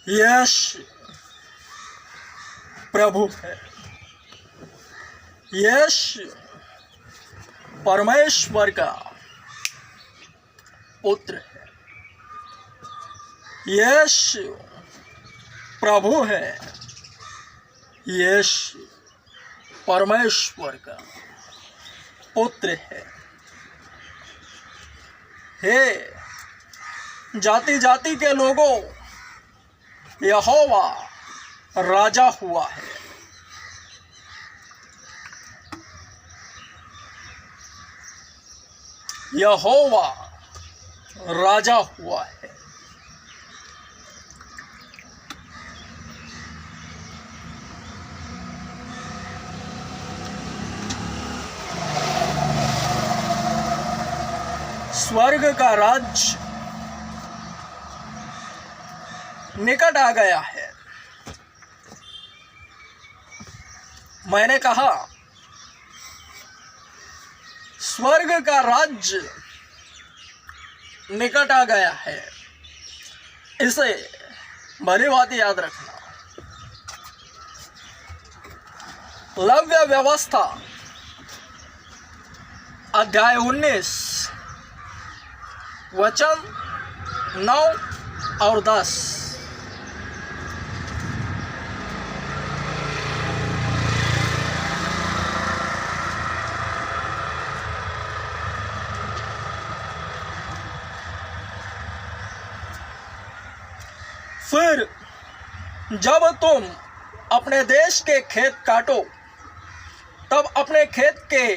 यश प्रभु है। यश परमेश्वर का पुत्र है। यश प्रभु है। यश परमेश्वर का पुत्र है। हे जाति जाति के लोगों, यहोवा राजा हुआ है। यहोवा राजा हुआ है। स्वर्ग का राज्य निकट आ गया है। मैंने कहा स्वर्ग का राज्य निकट आ गया है। इसे भली भांति याद रखना। लव्य व्यवस्था अध्याय 19 वचन 9 और 10। फिर जब तुम अपने देश के खेत काटो, तब अपने खेत के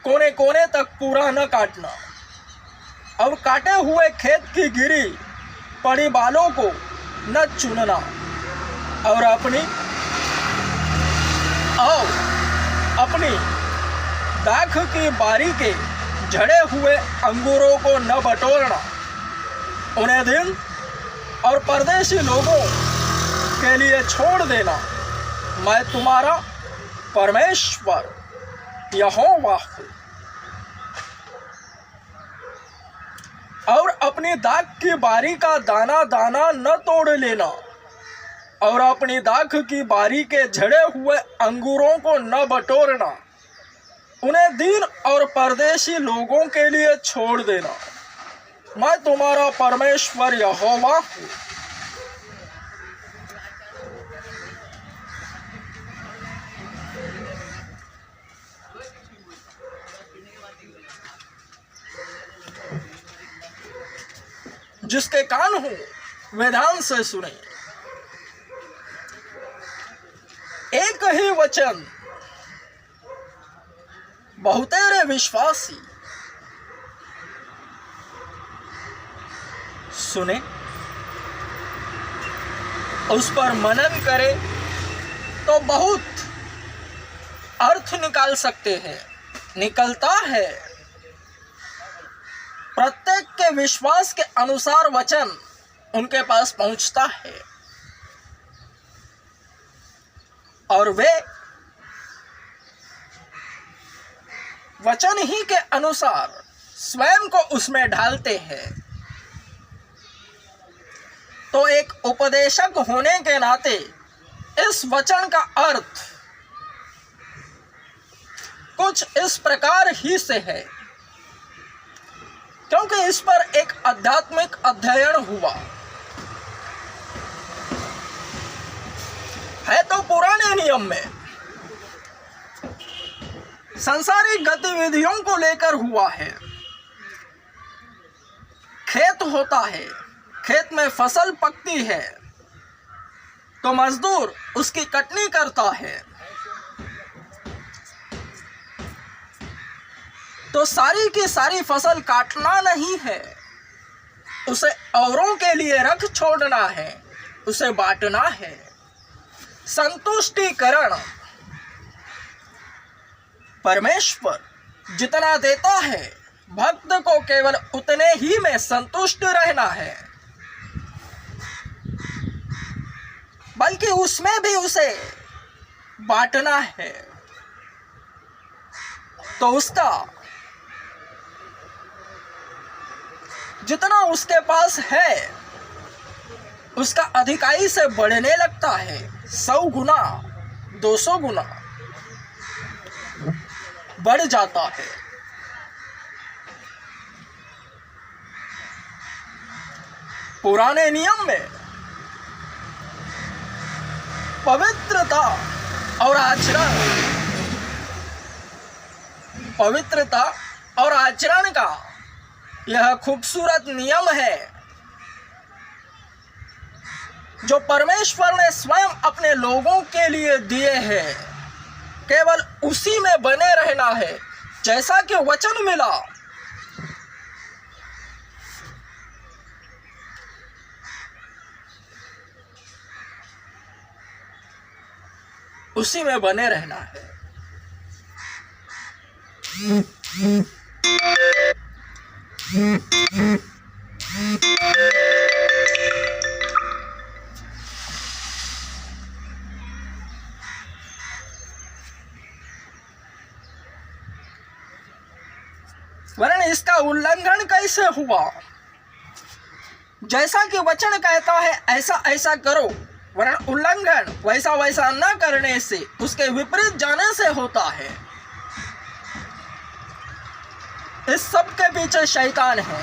कोने कोने तक पूरा न काटना, और काटे हुए खेत की गिरी पड़ी बालों को न चुनना, और अपनी दाख की बारी के झड़े हुए अंगूरों को न बटोरना। उन्हें दिन और परदेशी लोगों के लिए छोड़ देना। मैं तुम्हारा परमेश्वर यहोवा हूँ। और अपनी दाख की बारी का दाना दाना न तोड़ लेना, और अपनी दाख की बारी के झड़े हुए अंगूरों को न बटोरना। उन्हें दीन और परदेशी लोगों के लिए छोड़ देना। मैं तुम्हारा परमेश्वर यहोवा हूँ। जिसके कान हो वे ध्यान से सुने। एक ही वचन बहुतेरे विश्वासी सुने, उस पर मनन करे तो बहुत अर्थ निकाल सकते हैं। निकलता है। प्रत्येक के विश्वास के अनुसार वचन उनके पास पहुंचता है, और वे वचन ही के अनुसार स्वयं को उसमें ढालते हैं। तो एक उपदेशक होने के नाते इस वचन का अर्थ कुछ इस प्रकार ही से है, क्योंकि इस पर एक आध्यात्मिक अध्ययन हुआ है। तो पुराने नियम में सांसारिक गतिविधियों को लेकर हुआ है। खेत होता है, खेत में फसल पकती है, तो मजदूर उसकी कटनी करता है। तो सारी की सारी फसल काटना नहीं है, उसे औरों के लिए रख छोड़ना है, उसे बांटना है। संतुष्टिकरण परमेश्वर जितना देता है, भक्त को केवल उतने ही में संतुष्ट रहना है, बल्कि उसमें भी उसे बांटना है। तो उसका जितना उसके पास है उसका अधिकाई से बढ़ने लगता है, 100 गुना 200 गुना बढ़ जाता है। पुराने नियम में पवित्रता और आचरण का यह खूबसूरत नियम है जो परमेश्वर ने स्वयं अपने लोगों के लिए दिए हैं। केवल उसी में बने रहना है, जैसा कि वचन मिला। उसी में बने रहना है। वरन इसका उल्लंघन कैसे हुआ? जैसा कि वचन कहता है ऐसा ऐसा करो, वरन उल्लंघन वैसा वैसा न करने से, उसके विपरीत जाने से होता है। इस सब के पीछे शैतान है।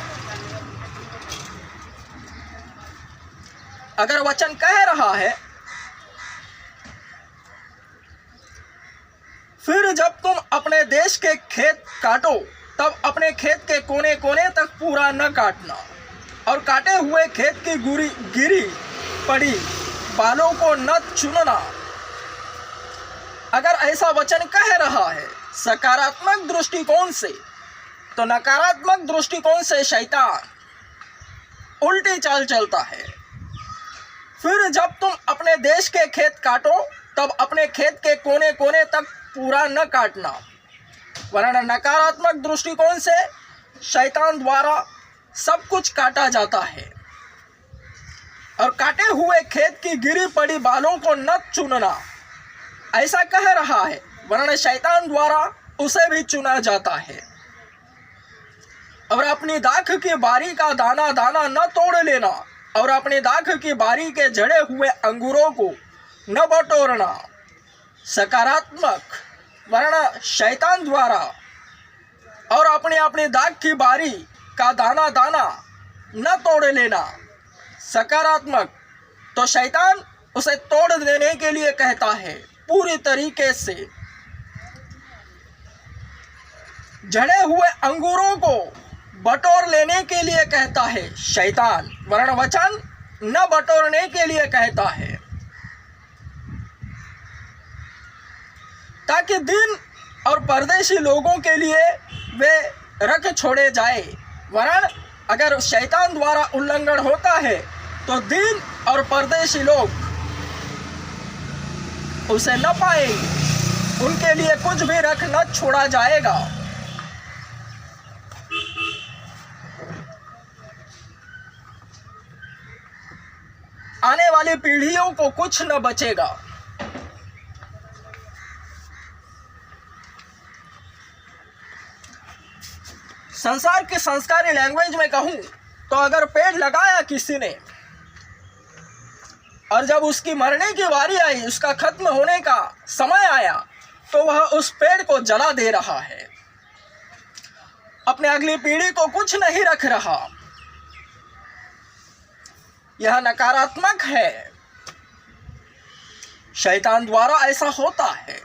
अगर वचन कह रहा है, फिर जब तुम अपने देश के खेत काटो तब अपने खेत के कोने कोने तक पूरा न काटना, और काटे हुए खेत की गिरी पड़ी बालों को न चुनना। अगर ऐसा वचन कह रहा है सकारात्मक दृष्टिकोण से, तो नकारात्मक दृष्टिकोण से शैतान उल्टी चाल चलता है। फिर जब तुम अपने देश के खेत काटो तब अपने खेत के कोने कोने तक पूरा न काटना, वरना नकारात्मक दृष्टिकोण से शैतान द्वारा सब कुछ काटा जाता है। और काटे हुए खेत की गिरी पड़ी बालों को न चुनना, ऐसा कह रहा है, वरना शैतान द्वारा उसे भी चुना जाता है। और अपनी दाख की बारी का दाना दाना न तोड़ लेना, और अपनी दाख की बारी के झड़े हुए अंगूरों को न बटोरना। सकारात्मक वरना शैतान द्वारा, और अपनी दाख की बारी का दाना दाना न तोड़ लेना। सकारात्मक तो शैतान उसे तोड़ देने के लिए कहता है पूरी तरीके से। झड़े हुए अंगूरों को बटोर लेने के लिए कहता है शैतान, वरना वचन न बटोरने के लिए कहता है, ताकि दिन और परदेशी लोगों के लिए वे रख छोड़े जाए। वरन अगर शैतान द्वारा उल्लंघन होता है तो दिन और परदेशी लोग उसे न पाएंगे, उनके लिए कुछ भी रख न छोड़ा जाएगा। आने वाली पीढ़ियों को कुछ न बचेगा। संसार की संस्कारी लैंग्वेज में कहूं तो अगर पेड़ लगाया किसी ने और जब उसकी मरने की बारी आई, उसका खत्म होने का समय आया, तो वह उस पेड़ को जला दे रहा है, अपने अगली पीढ़ी को कुछ नहीं रख रहा। यह नकारात्मक है। शैतान द्वारा ऐसा होता है।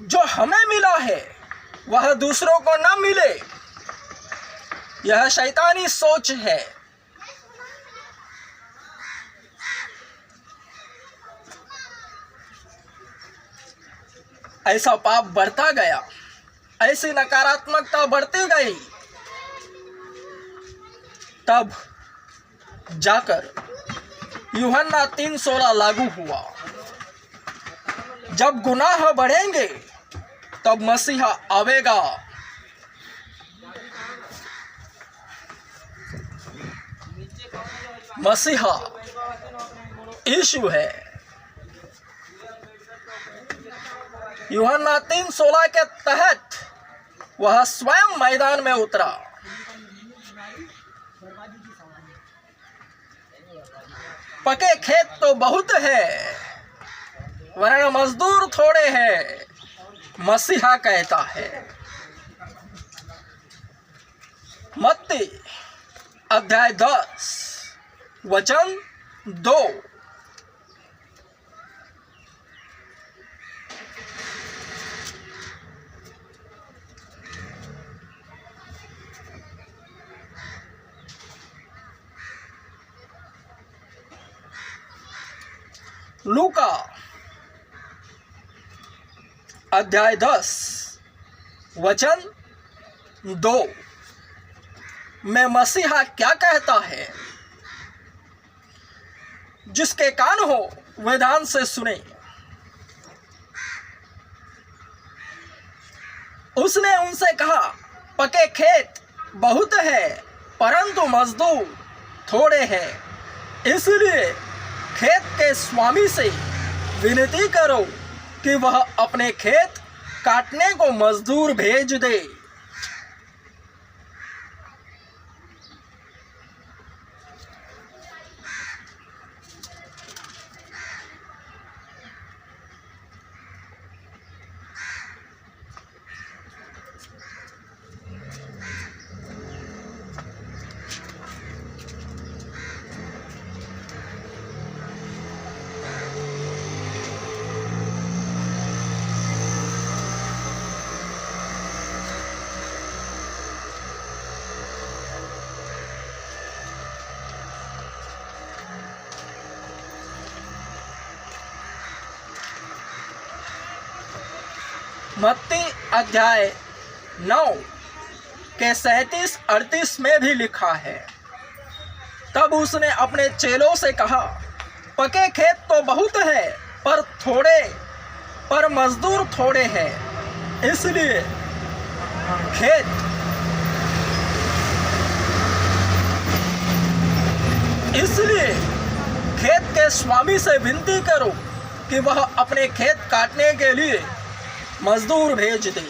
जो हमें मिला है वह दूसरों को न मिले, यह शैतानी सोच है। ऐसा पाप बढ़ता गया, ऐसी नकारात्मकता बढ़ती गई, तब जाकर यूहन्ना 3:16 लागू हुआ। जब गुनाह बढ़ेंगे तब मसीहा आवेगा। मसीहा यीशु है। यूहन्ना 3:16 के तहत वह स्वयं मैदान में उतरा। पके खेत तो बहुत है वरन मजदूर थोड़े हैं, मसीहा कहता है। मत्ती अध्याय 10 वचन 2। लूका अध्याय 10 वचन 2 में मसीहा क्या कहता है? जिसके कान हो वे ध्यान से सुने। उसने उनसे कहा, पके खेत बहुत है परंतु मजदूर थोड़े हैं, इसलिए खेत के स्वामी से विनती करो कि वह अपने खेत काटने को मजदूर भेज दे। मत्ती अध्याय 9 के 37-38 में भी लिखा है, तब उसने अपने चेलों से कहा, पके खेत तो बहुत है पर मजदूर थोड़े हैं, इसलिए खेत के स्वामी से विनती करो कि वह अपने खेत काटने के लिए मजदूर भेज दे।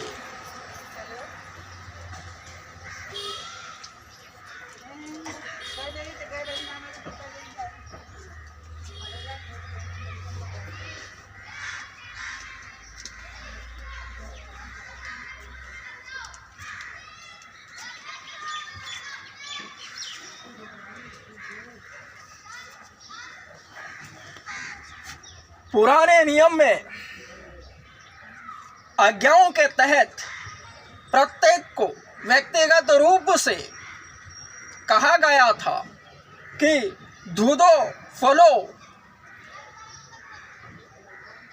पुराने नियम में आज्ञाओं के तहत प्रत्येक को व्यक्तिगत रूप से कहा गया था कि दूधो फलो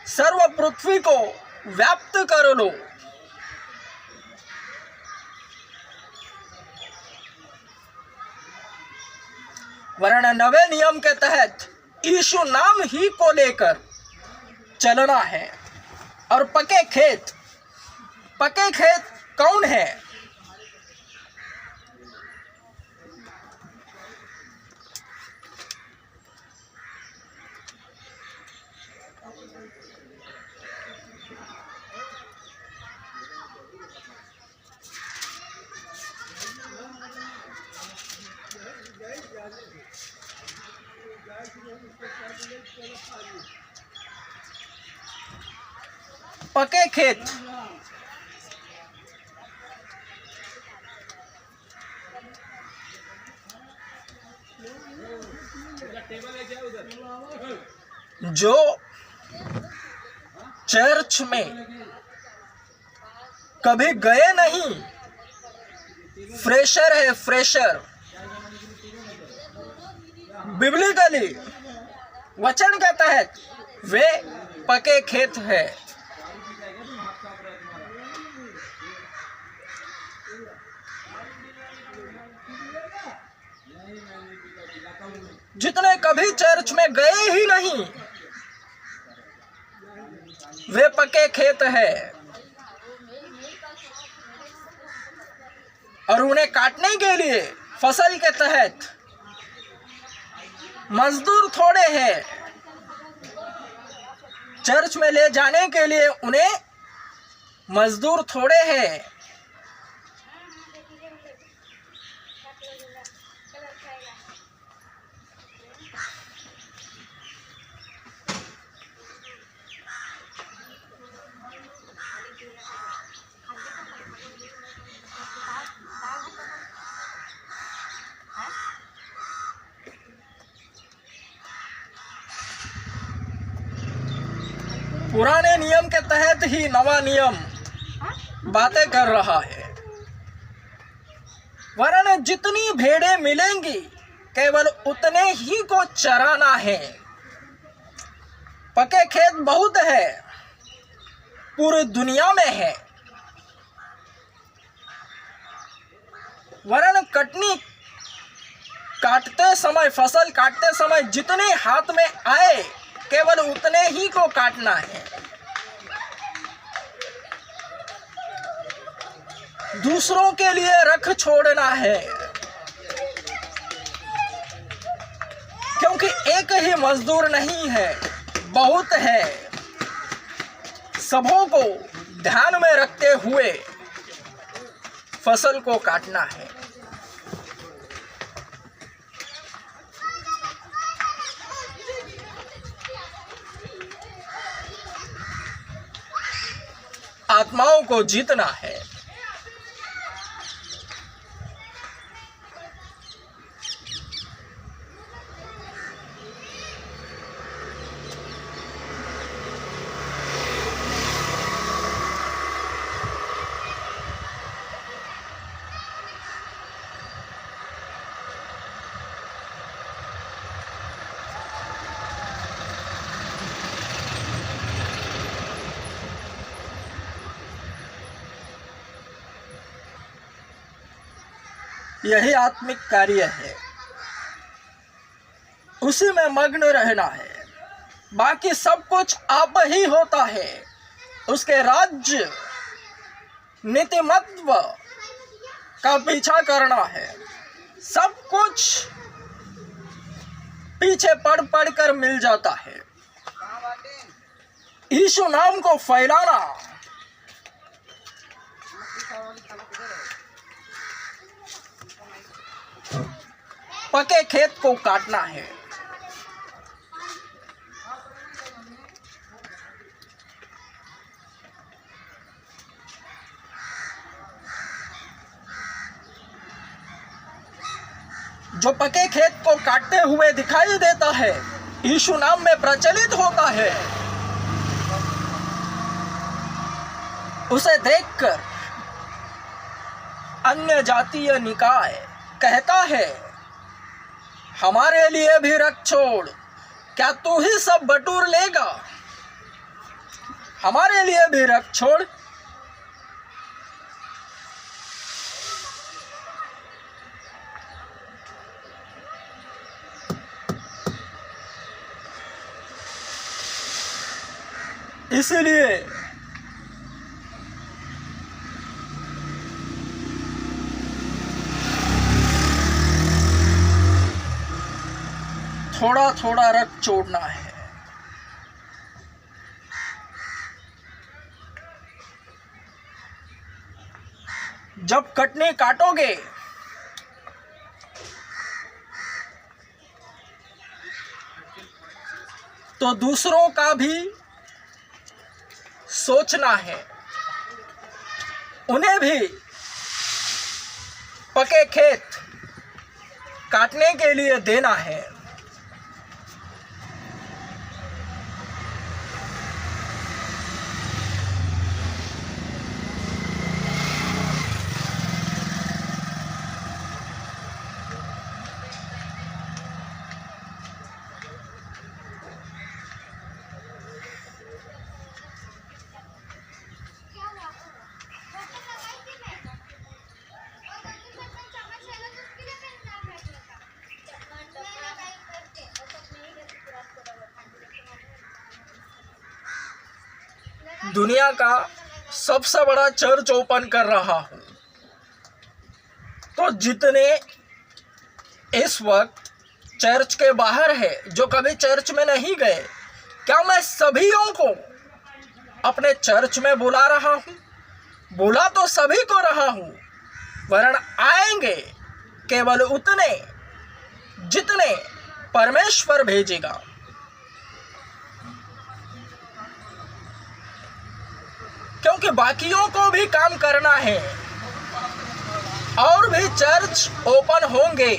सर्व पृथ्वी को व्याप्त कर लो। वरन नवे नियम के तहत यीशु नाम ही को लेकर चलना है। और पके खेत कौन है? पके खेत जो चर्च में कभी गए नहीं, फ्रेशर है, फ्रेशर बिब्लिकली वचन के तहत वे पके खेत है। जितने कभी चर्च में गए ही नहीं वे पके खेत है, और उन्हें काटने के लिए फसल के तहत मजदूर थोड़े हैं, चर्च में ले जाने के लिए उन्हें मजदूर थोड़े हैं। पुराने नियम के तहत ही नवा नियम बातें कर रहा है। वरन जितनी भेड़ें मिलेंगी केवल उतने ही को चराना है। पके खेत बहुत है, पूरी दुनिया में है। वरन कटनी काटते समय, फसल काटते समय जितने हाथ में आए केवल उतने ही को काटना है। दूसरों के लिए रख छोड़ना है, क्योंकि एक ही मजदूर नहीं है, बहुत है। सबों को ध्यान में रखते हुए फसल को काटना है। आत्माओं को जीतना है। यही आत्मिक कार्य है, उसी में मग्न रहना है। बाकी सब कुछ आप ही होता है। उसके राज्य नीतिमत्व का पीछा करना है। सब कुछ पीछे पड़ पड़ कर मिल जाता है। यीशु नाम को फैलाना, पके खेत को काटना है। जो पके खेत को काटते हुए दिखाई देता है, यीशु नाम में प्रचलित होता है, उसे देखकर अन्य जातीय निकाय कहता है, हमारे लिए भी रख छोड़, क्या तू ही सब बटोर लेगा? हमारे लिए भी रख छोड़। इसलिए थोड़ा थोड़ा रख छोड़ना है। जब कटनी काटोगे तो दूसरों का भी सोचना है, उन्हें भी पके खेत काटने के लिए देना है। दुनिया का सबसे बड़ा चर्च ओपन कर रहा हूं, तो जितने इस वक्त चर्च के बाहर है, जो कभी चर्च में नहीं गए, क्या मैं सभीयों को अपने चर्च में बुला रहा हूँ? बुला तो सभी को रहा हूँ, वरन आएंगे केवल उतने जितने परमेश्वर भेजेगा। क्योंकि बाकियों को भी काम करना है और भी चर्च ओपन होंगे,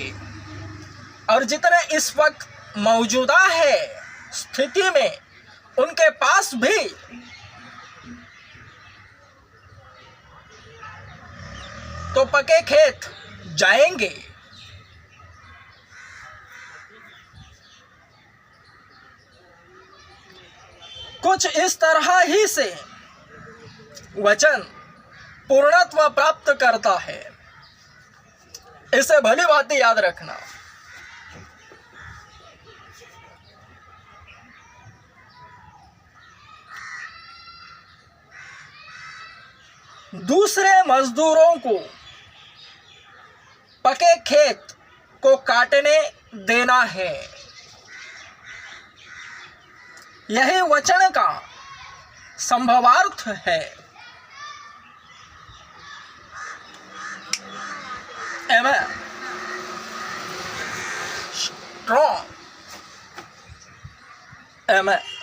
और जितने इस वक्त मौजूदा है स्थिति में, उनके पास भी तो पके खेत जाएंगे। कुछ इस तरह ही से वचन पूर्णत्व प्राप्त करता है। इसे भली भांति याद रखना। दूसरे मजदूरों को पके खेत को काटने देना है, यही वचन का संभवार्थ है। Amen. Strong. Amen.